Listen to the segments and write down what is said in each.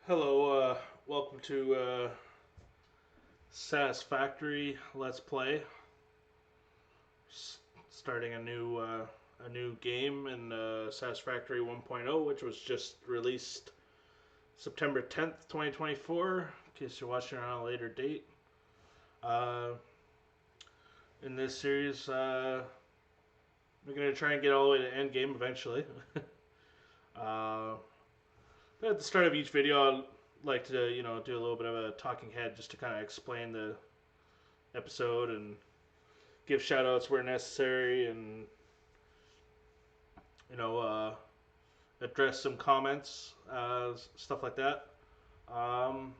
Hello, welcome to Satisfactory Let's Play. Starting a new game in Satisfactory 1.0, which was just released September 10th, 2024. In case you're watching on a later date. In this series, we're gonna try and get all the way to end game eventually. uh, But at the start of each video, I'd like to, do a little bit of a talking head just to kind of explain the episode and give shout outs where necessary and, address some comments, stuff like that. Um,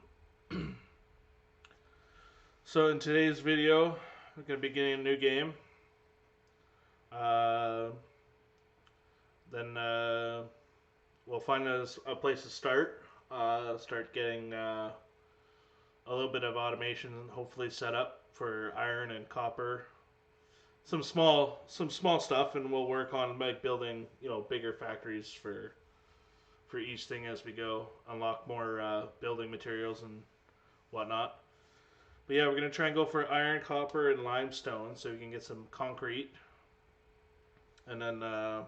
so in today's video, we're going to be getting a new game. Then we'll find a place to start. Start getting a little bit of automation, hopefully set up for iron and copper. Some small stuff, and we'll work on building bigger factories for each thing as we go. Unlock more building materials and whatnot. But yeah, we're gonna try and go for iron, copper, and limestone so we can get some concrete. And then I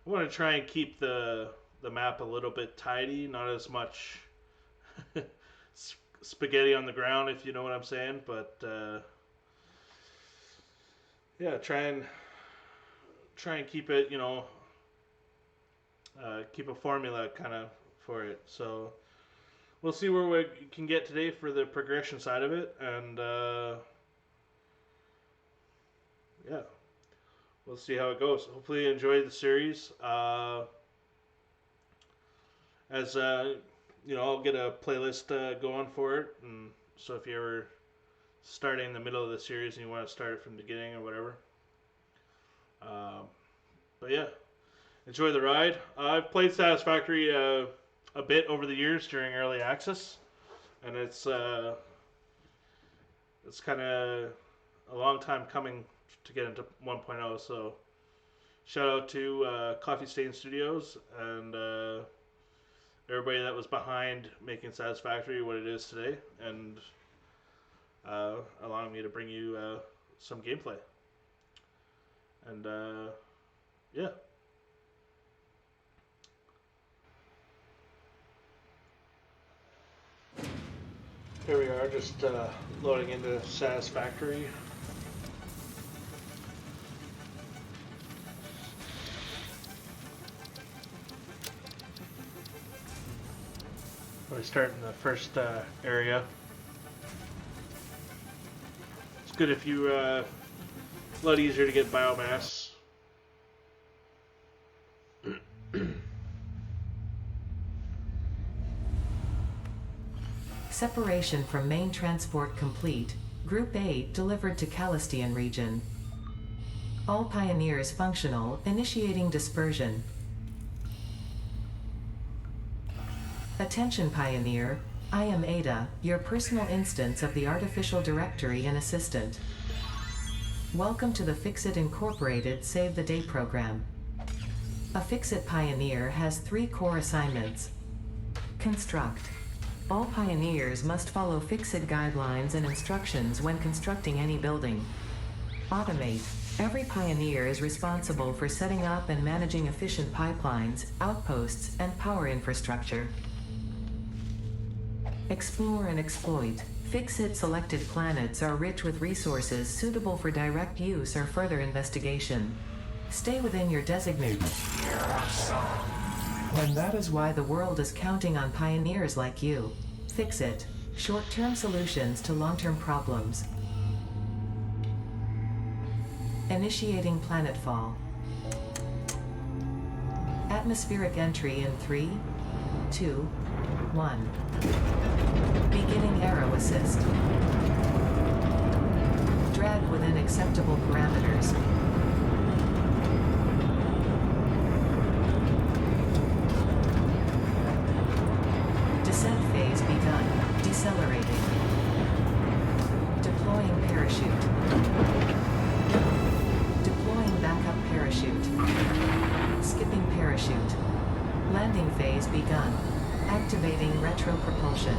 want to try and keep the map a little bit tidy, not as much spaghetti on the ground, if you know what I'm saying. But yeah, try and keep it, keep a formula kind of for it. So we'll see where we can get today for the progression side of it, and yeah, we'll see how it goes. Hopefully you enjoy the series. I'll get a playlist going for it, and so if you're ever starting in the middle of the series and you want to start it from the beginning or whatever. But yeah, enjoy the ride. I've played Satisfactory a bit over the years during early access, and it's kind of a long time coming to get into 1.0. So shout out to Coffee Stain Studios and everybody that was behind making Satisfactory what it is today, and allowing me to bring you some gameplay. And yeah. Here we are, just loading into Satisfactory. We start in the first area. It's good if you a lot easier to get biomass. Separation from main transport complete. Group 8 delivered to Calistian region. All pioneers functional, initiating dispersion. Attention Pioneer, I am Ada, your personal instance of the Artificial Directory and Assistant. Welcome to the Fixit Incorporated Save the Day program. A Fixit Pioneer has 3 core assignments. Construct. All pioneers must follow Fixit guidelines and instructions when constructing any building. Automate. Every pioneer is responsible for setting up and managing efficient pipelines, outposts, and power infrastructure. Explore and exploit. Fixit selected planets are rich with resources suitable for direct use or further investigation. Stay within your designated. And that is why the world is counting on pioneers like you. Fixit. Short-term solutions to long-term problems. Initiating planetfall. Atmospheric entry in 3, 2, 1. Beginning aero assist. Drag within acceptable parameters. Descent phase begun. Decelerating. Deploying parachute. Deploying backup parachute. Skipping parachute. Landing phase begun. Activating retropropulsion.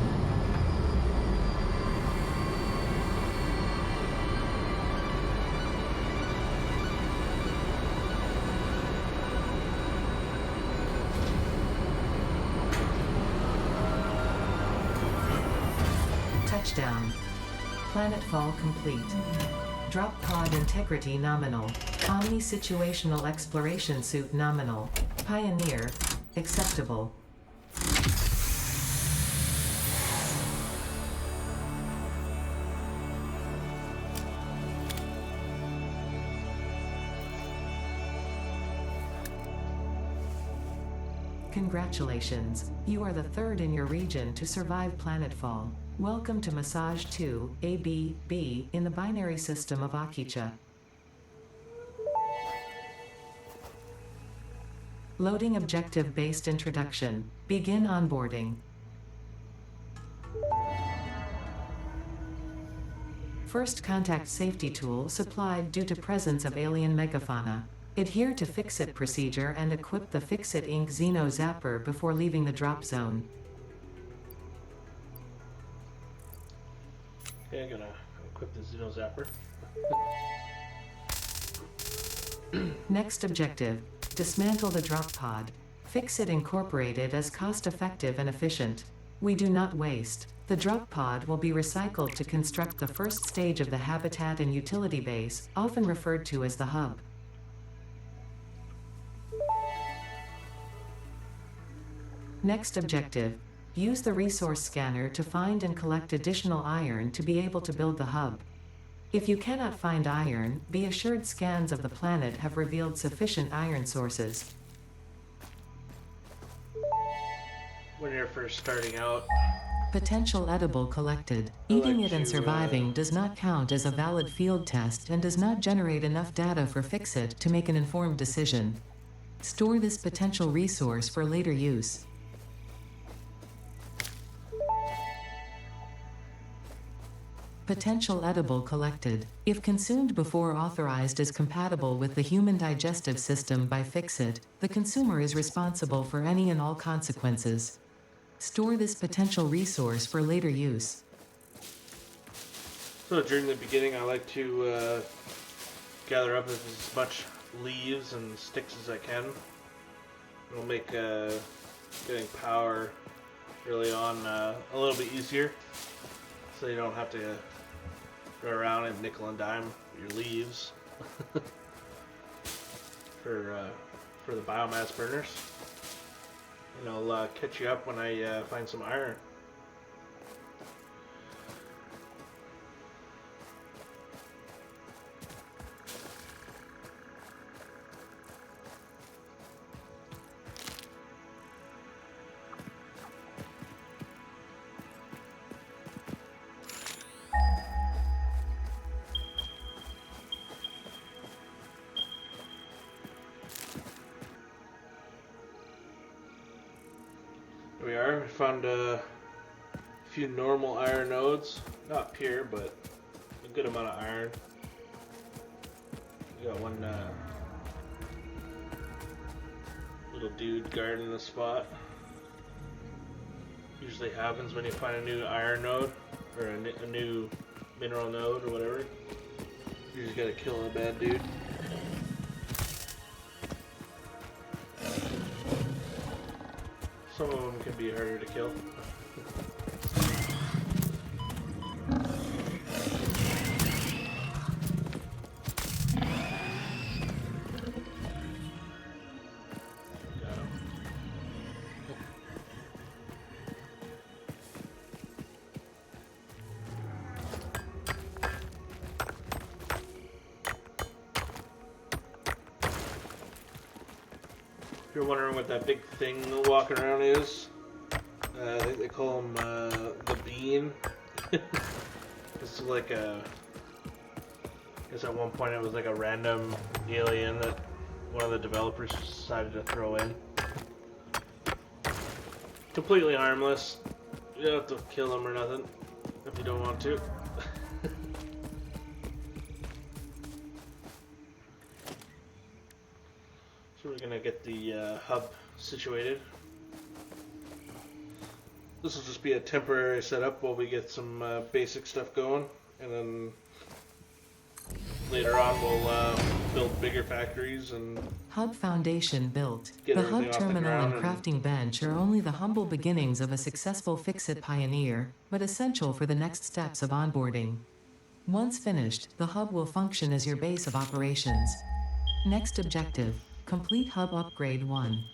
Touchdown. Planetfall complete. Drop pod integrity nominal. Omni-situational exploration suit nominal. Pioneer. Acceptable. Congratulations, you are the third in your region to survive planetfall. Welcome to Massage 2, AB-B, in the binary system of Akicha. Loading objective-based introduction. Begin onboarding. First contact safety tool supplied due to presence of alien megafauna. Adhere to Fix-It procedure and equip the Fix-It Inc. Xeno Zapper before leaving the drop zone. Okay, I'm gonna equip the Xeno Zapper. Next objective. Dismantle the drop pod. Fix-It Incorporated is cost-effective and efficient. We do not waste. The drop pod will be recycled to construct the first stage of the habitat and utility base, often referred to as the hub. Next objective. Use the resource scanner to find and collect additional iron to be able to build the hub. If you cannot find iron, be assured scans of the planet have revealed sufficient iron sources. When you're first starting out, Potential edible collected. I Eating like it and to, surviving does not count as a valid field test and does not generate enough data for Fix-It to make an informed decision. Store this potential resource for later use. Potential edible collected. If consumed before authorized as compatible with the human digestive system by Fix-It, the consumer is responsible for any and all consequences. Store this potential resource for later use. so during the beginning I like to gather up as much leaves and sticks as I can. It'll make getting power early on a little bit easier, so you don't have to go around and nickel and dime your leaves for the biomass burners. And I'll catch you up when I find some iron. Here we are. We found a few normal iron nodes. Not pure, but a good amount of iron. We got one little dude guarding the spot. Usually happens when you find a new iron node, or a new mineral node, or whatever. You just gotta kill a bad dude. Some of them can be harder to kill. If you're wondering what that big thing walking around is, I think they call him the bean. It's like a, I guess at one point it was like a random alien that one of the developers decided to throw in. Completely harmless. You don't have to kill him or nothing if you don't want to. So we're gonna get the hub situated. this will just be a temporary setup while we get some basic stuff going, and then later on we'll build bigger factories and Hub foundation built. get The everything hub off the terminal and ground. crafting bench are only the humble beginnings of a successful Fix-It pioneer, but essential for the next steps of onboarding. Once finished, the hub will function as your base of operations. Next objective, complete hub upgrade 1.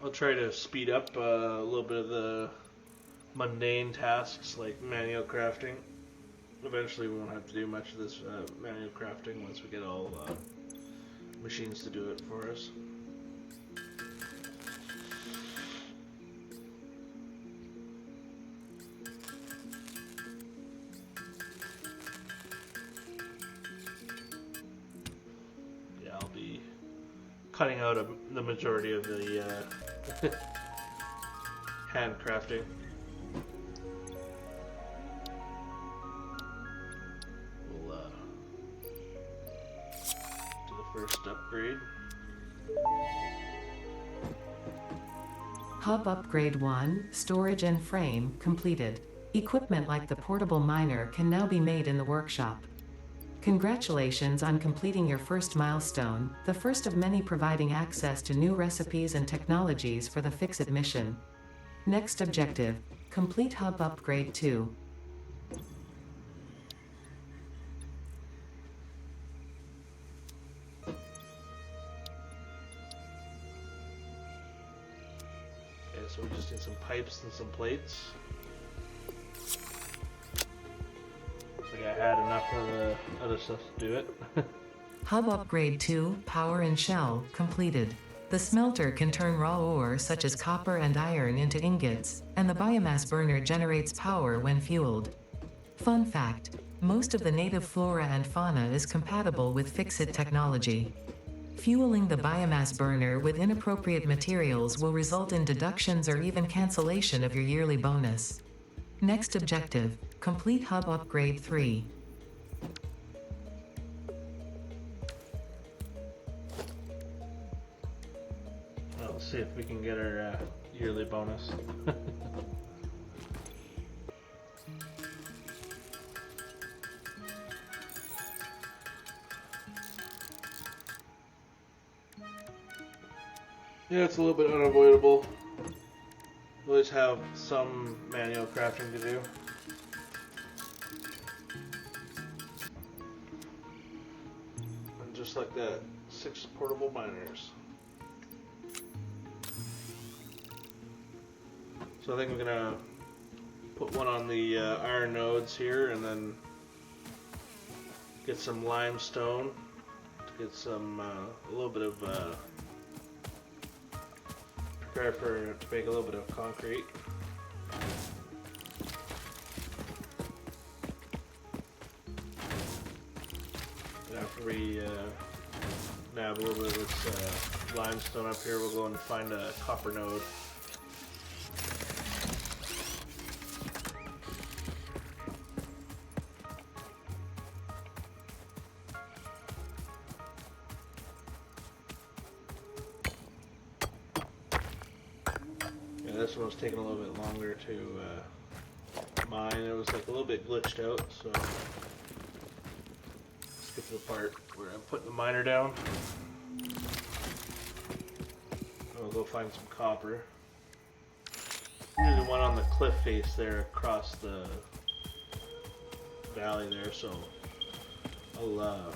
I'll try to speed up a little bit of the mundane tasks like manual crafting. Eventually we won't have to do much of this manual crafting once we get all machines to do it for us. Yeah, I'll be cutting out the majority of the handcrafting. We'll do the first upgrade. Hub upgrade 1, storage and frame, completed. Equipment like the portable miner can now be made in the workshop. Congratulations on completing your first milestone, the first of many providing access to new recipes and technologies for the Fix-It mission. Next objective, complete hub upgrade 2. Okay, so we just need some pipes and some plates. Looks like I had enough of the other stuff to do it. Hub upgrade 2, power and shell, completed. The smelter can turn raw ore such as copper and iron into ingots, and the biomass burner generates power when fueled. Fun fact, most of the native flora and fauna is compatible with Fix-It technology. Fueling the biomass burner with inappropriate materials will result in deductions or even cancellation of your yearly bonus. Next objective, complete hub upgrade 3. Well, let's see if we can get our yearly bonus. Yeah, it's a little bit unavoidable. We always have some manual crafting to do. And just like that, 6 portable miners. So I think I'm gonna put one on the iron nodes here, and then get some limestone to get some a little bit of prepare to make a little bit of concrete. And after we nab a little bit of this limestone up here, we'll go and find a copper node. This one was taking a little bit longer to mine. It was like a little bit glitched out, so let's get to the part where I'm putting the miner down. I'll go find some copper. Here's the one on the cliff face there across the valley there, so I'll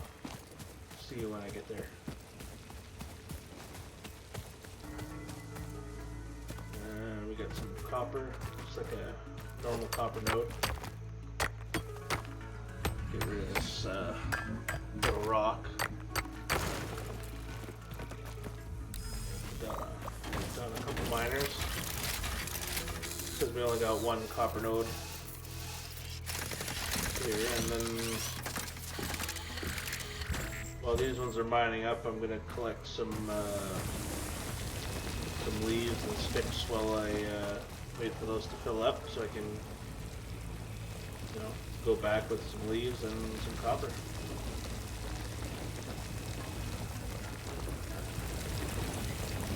see you when I get there. We got some copper, just like a normal copper node. Get rid of this little rock. Done a couple miners, because we only got one copper node here, and then while these ones are mining up, I'm going to collect some leaves and sticks while I wait for those to fill up, so I can, you know, go back with some leaves and some copper.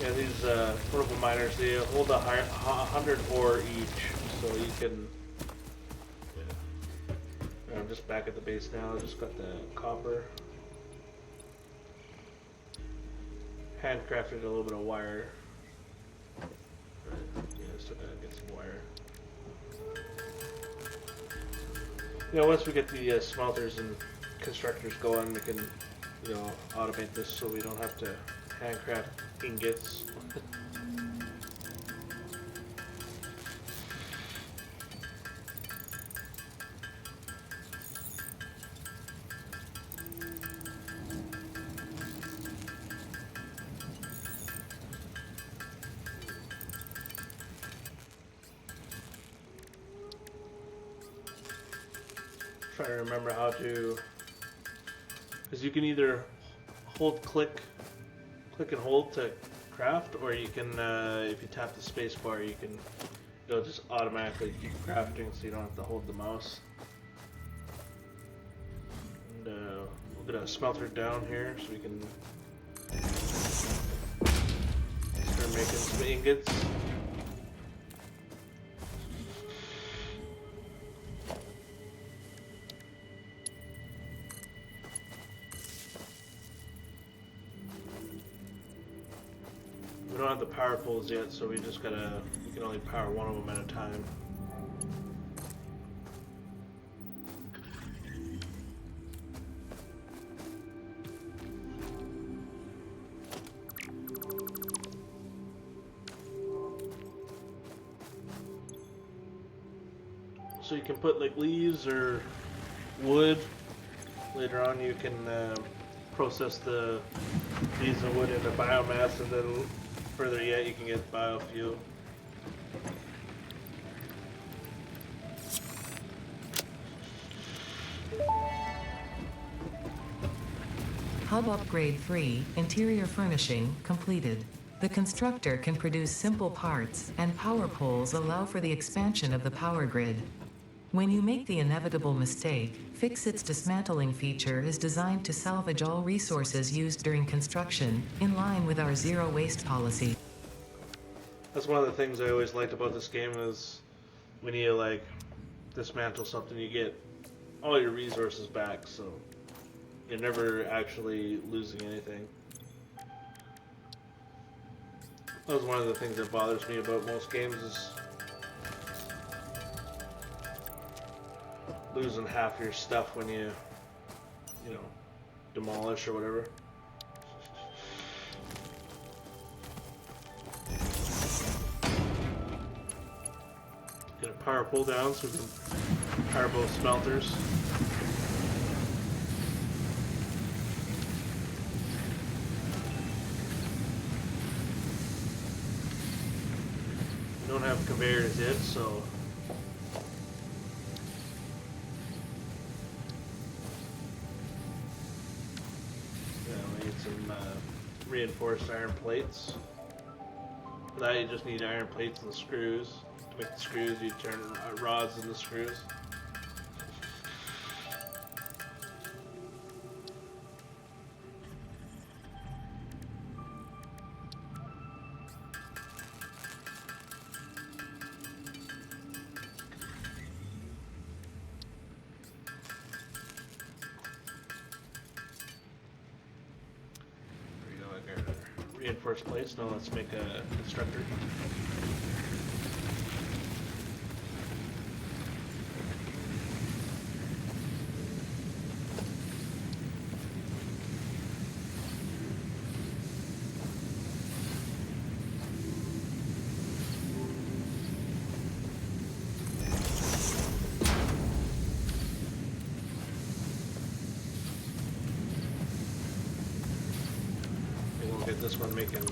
Yeah, these portable miners, they hold 100 ore each, so you can. Yeah. I'm just back at the base now. I just got the copper. Handcrafted a little bit of wire. Yeah, still gotta get some wire. Once we get the smelters and constructors going, we can, automate this so we don't have to handcraft ingots. Trying to remember how to, because you can either click and hold to craft, or you can, if you tap the space bar, it'll just automatically keep crafting, so you don't have to hold the mouse. And we're gonna smelter down here so we can start making some ingots. We don't have the power poles yet, so we can only power one of them at a time. So you can put like leaves or wood. Later on you can process the leaves and wood into biomass, and then further yet you can get biofuel. Hub Upgrade 3, Interior Furnishing, completed. The constructor can produce simple parts, and power poles allow for the expansion of the power grid. When you make the inevitable mistake, Fixit's dismantling feature is designed to salvage all resources used during construction, in line with our zero waste policy. That's one of the things I always liked about this game is when you dismantle something, you get all your resources back, so you're never actually losing anything. That was one of the things that bothers me about most games is losing half your stuff when you demolish or whatever. Get a power pull down so we can power both smelters. We don't have conveyors yet, so we need some reinforced iron plates. For that you just need iron plates and screws. To make the screws you turn rods into screws. Reinforced plates. Now let's make a constructor. Get this one making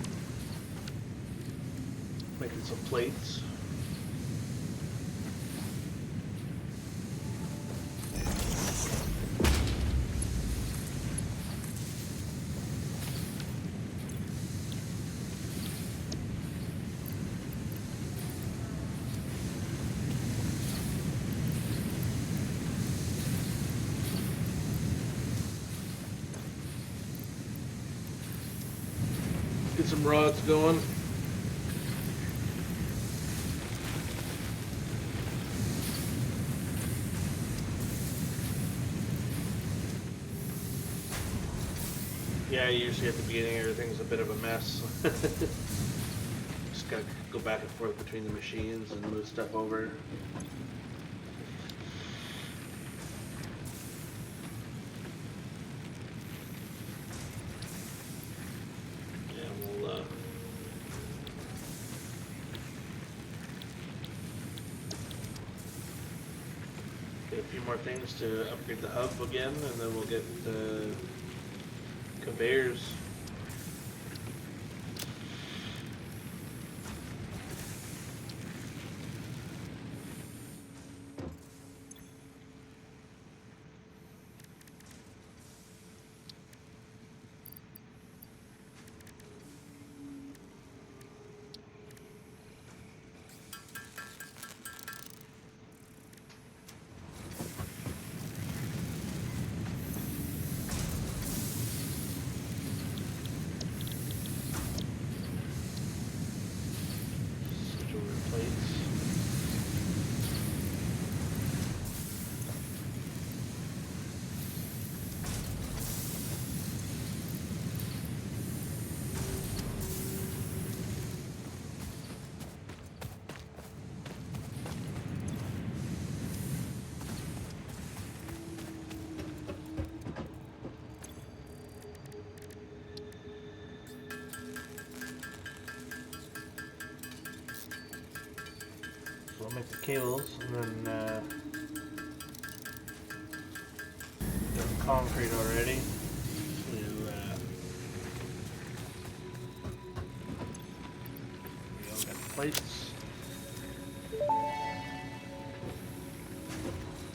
some plates. Get some rods going. Yeah, usually at the beginning everything's a bit of a mess. Just gotta go back and forth between the machines and move stuff over. Yeah, we'll get a few more things to upgrade the hub again, and then we'll get the conveyors. Switch over plates. So I'll make the cables, and then got the concrete already. We all got the plates.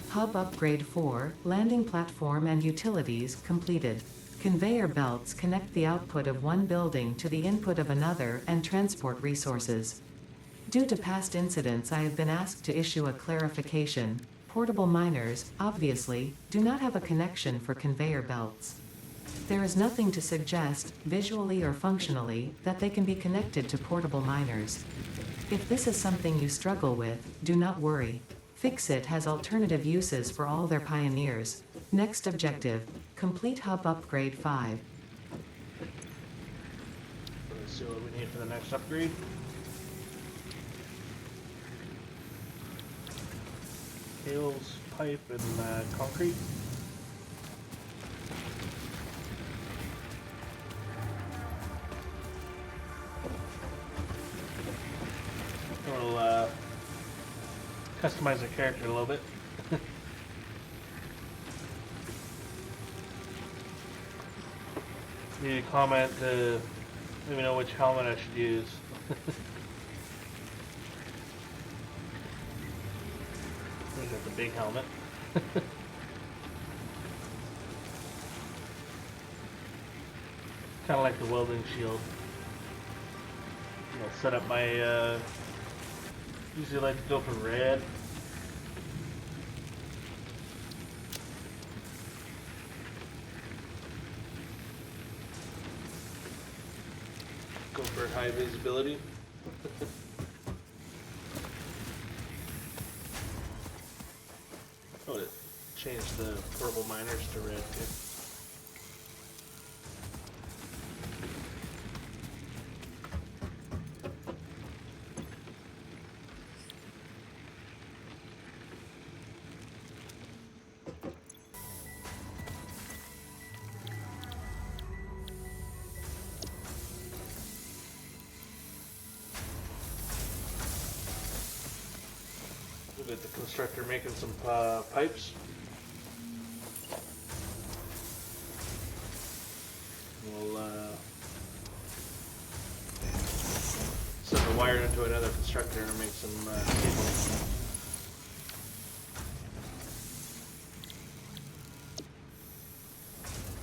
Hub upgrade 4, landing platform and utilities completed. Conveyor belts connect the output of one building to the input of another and transport resources. Due to past incidents, I have been asked to issue a clarification. Portable miners, obviously, do not have a connection for conveyor belts. There is nothing to suggest, visually or functionally, that they can be connected to portable miners. If this is something you struggle with, do not worry. Fixit has alternative uses for all their pioneers. Next objective, complete hub upgrade 5. Let's see what we need for the next upgrade. Cables, pipe, and concrete. We'll customize the character a little bit. Need a comment to let me know which helmet I should use. We got the big helmet. Kind of like the welding shield. I'll set up my, usually like to go for red. Go for high visibility. Oh, it changed the purple miners to red too. We'll get the constructor making some pipes. We'll send the wire into another constructor and make some cables.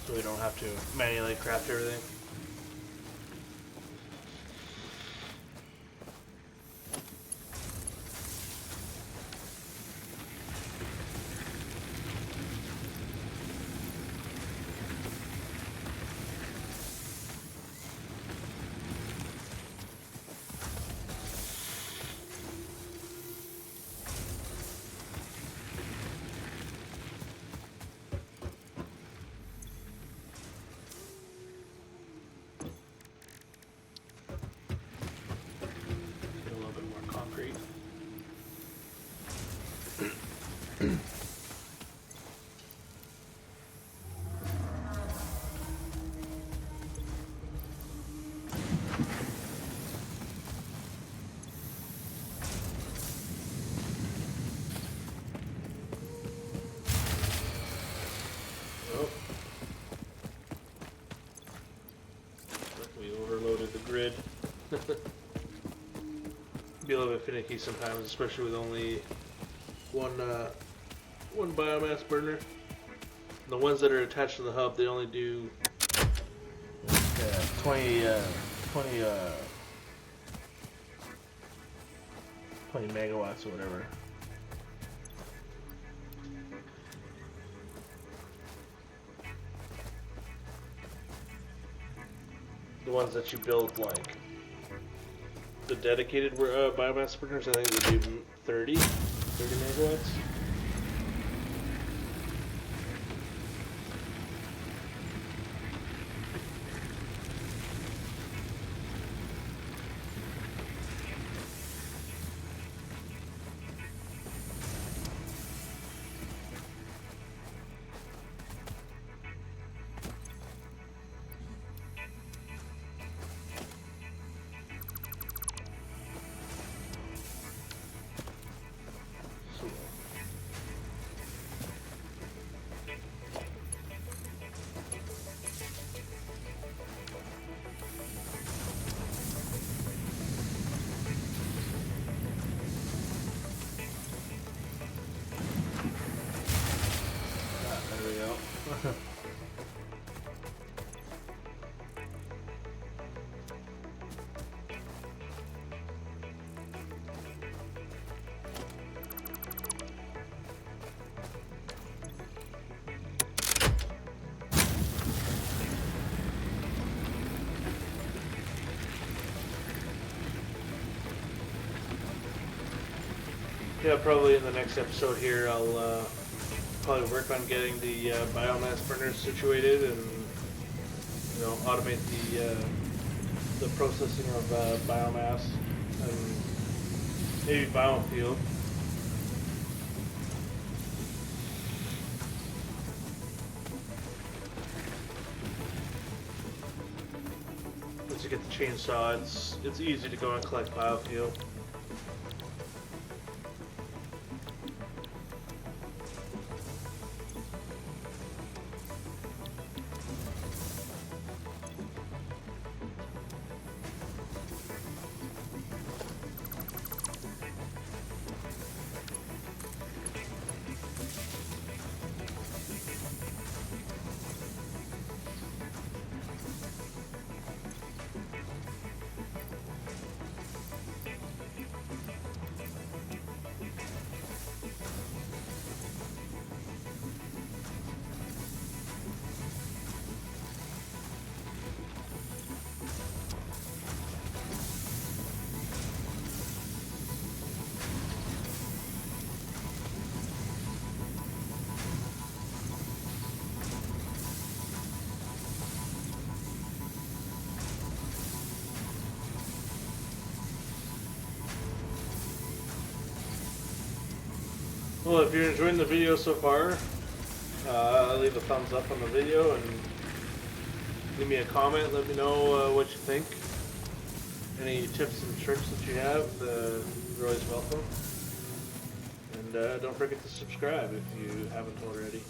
So we don't have to manually craft everything. little bit finicky sometimes, especially with only one biomass burner. The ones that are attached to the hub, they only do 20 megawatts or whatever. The ones that you build, like the dedicated biomass burners, I think they do 30 megawatts. There we go. Yeah, probably in the next episode here, I'll probably work on getting the biomass burners situated and automate the processing of biomass and maybe biofuel. Once you get the chainsaw, it's easy to go and collect biofuel. Well, if you're enjoying the video so far, leave a thumbs up on the video and leave me a comment. Let me know what you think. Any tips and tricks that you have, you're always welcome. And don't forget to subscribe if you haven't already.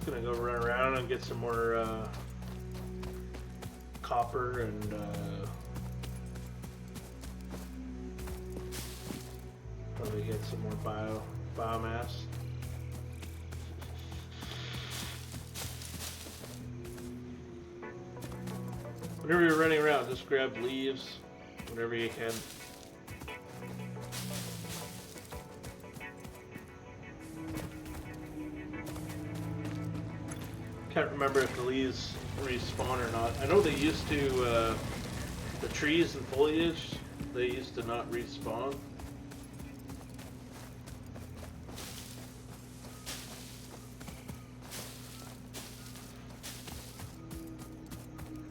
Gonna go run around and get some more copper and probably get some more biomass. Whenever you're running around, just grab leaves, whatever you can. Can't remember if the leaves respawn or not. I know they used to, the trees and foliage, they used to not respawn.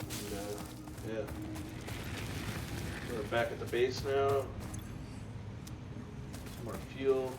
And, yeah. We're back at the base now. Some more fuel.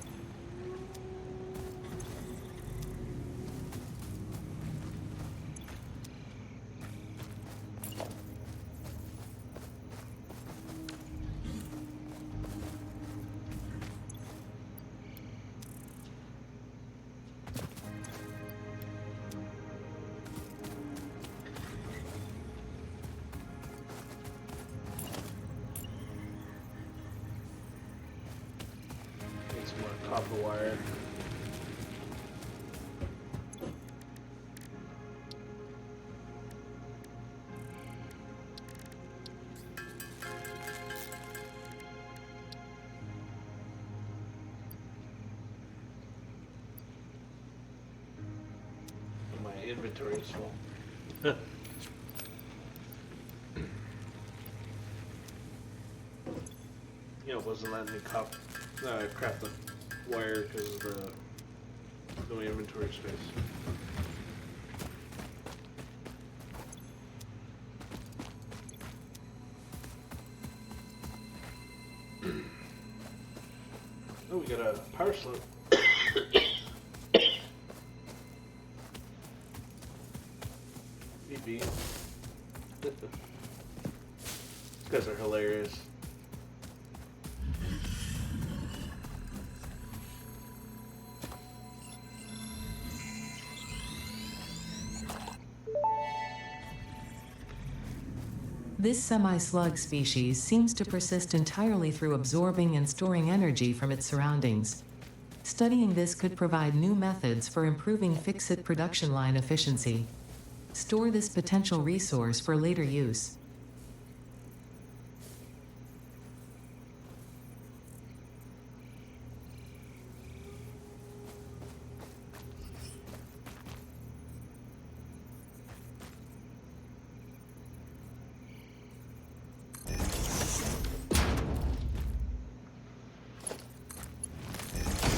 iron. My inventory is full. It wasn't letting me craft the wire because of the no inventory space. Oh, we got a power slip. Maybe. These guys are hilarious. This semi-slug species seems to persist entirely through absorbing and storing energy from its surroundings. Studying this could provide new methods for improving fixit production line efficiency. Store this potential resource for later use.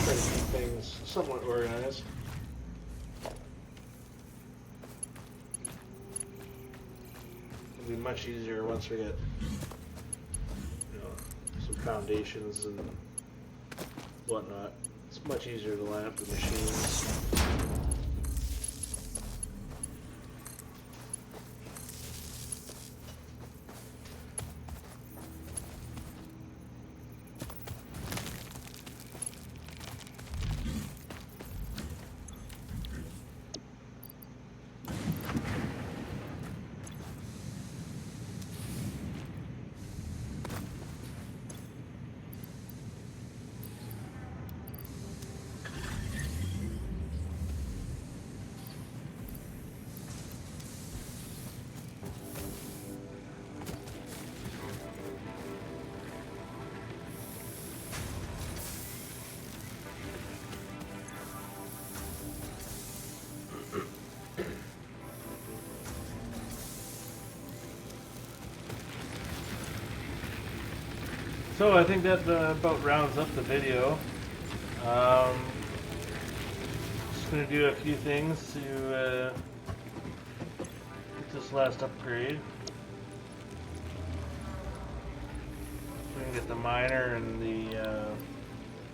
Try to keep things somewhat organized. It'll be much easier once we get, some foundations and whatnot. It's much easier to line up the machines. So I think that about rounds up the video. Just going to do a few things to get this last upgrade. We can get the miner and the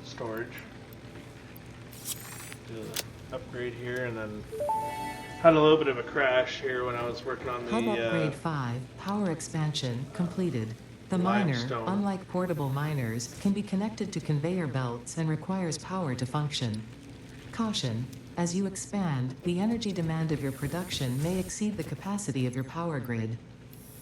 storage. Do the upgrade here, and then had a little bit of a crash here when I was working on the Hub upgrade 5, power expansion, completed. The miner, limestone. unlike portable miners, can be connected to conveyor belts and requires power to function. Caution: as you expand, the energy demand of your production may exceed the capacity of your power grid.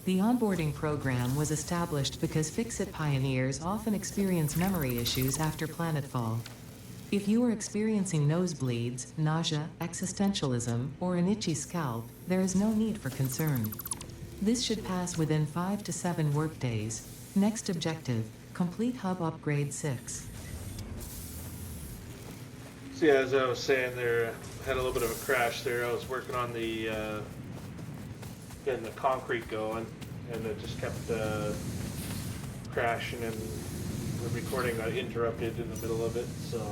The onboarding program was established because fix-it pioneers often experience memory issues after planetfall. If you are experiencing nosebleeds, nausea, existentialism, or an itchy scalp, there is no need for concern. This should pass within 5 to 7 workdays. Next objective: complete hub upgrade 6. So yeah, as I was saying there, had a little bit of a crash there. I was working on the getting the concrete going, and it just kept crashing, and the recording got interrupted in the middle of it. So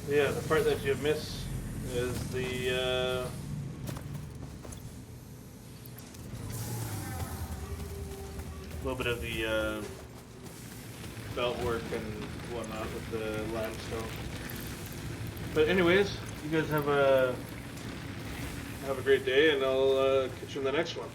yeah, the part that you miss is the little bit of the belt work and whatnot with the limestone. But anyways, you guys have a great day, and I'll catch you in the next one.